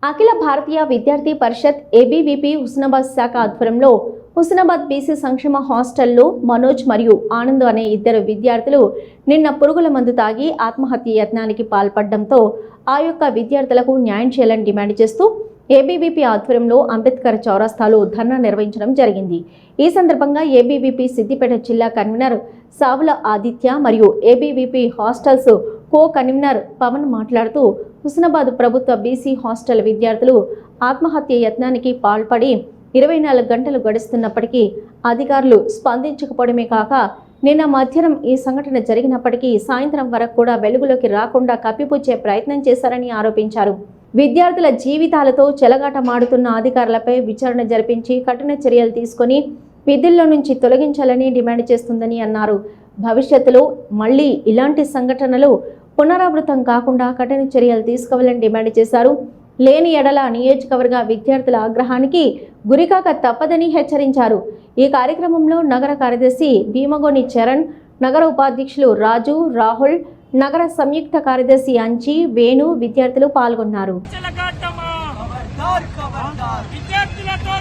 అఖిల భారతీయ విద్యార్థి పరిషత్ ఏబీవీపీ హుస్నాబాద్ శాఖ ఆధ్వర్యంలో హుస్నాబాద్ బీసీ సంక్షేమ హాస్టల్లో మనోజ్ మరియు ఆనంద్ అనే ఇద్దరు విద్యార్థులు నిన్న పురుగుల మందు తాగి ఆత్మహత్య యత్నానికి పాల్పడడంతో ఆ యొక్క విద్యార్థులకు న్యాయం చేయాలని డిమాండ్ చేస్తూ ఏబీవీపీ ఆధ్వర్యంలో అంబేద్కర్ చౌరస్తాలో ధర్నా నిర్వహించడం జరిగింది। ఈ సందర్భంగా ఏబీవీపీ సిద్దిపేట జిల్లా కన్వీనర్ సావుల ఆదిత్య మరియు ABVP hostels co convener Pavan మాట్లాడుతూ హుస్నాబాద్ ప్రభుత్వ బీసీ హాస్టల్ విద్యార్థులు ఆత్మహత్య యత్నానికి పాల్పడి 24 గంటలు గడుస్తున్నప్పటికీ అధికారులు స్పందించకపోవడమే కాక నిన్న మధ్యాహ్నం ఈ సంఘటన జరిగినప్పటికీ సాయంత్రం వరకు కూడా వెలుగులోకి రాకుండా కప్పిపుచ్చే ప్రయత్నం చేశారని ఆరోపించారు। విద్యార్థుల జీవితాలతో చెలగాటమాడుతున్న అధికారులపై విచారణ జరిపించి కఠిన చర్యలు తీసుకొని విధుల్లో నుంచి తొలగించాలని డిమాండ్ చేస్తుందని అన్నారు। భవిష్యత్తులో మళ్లీ ఇలాంటి సంఘటనలు పునరావృతం కాకుండా కఠిన చర్యలు తీసుకోవాలని డిమాండ్ చేశారు। లేని ఎడల నియోజకవర్గ విద్యార్థుల ఆగ్రహానికి గురికాక తప్పదని హెచ్చరించారు। ఈ కార్యక్రమంలో నగర కార్యదర్శి భీమగోని చరణ్, నగర ఉపాధ్యక్షులు రాజు, రాహుల్, నగర సంయుక్త కార్యదర్శి అంచి, వేణు విద్యార్థులు పాల్గొన్నారు। విద్యార్థులతో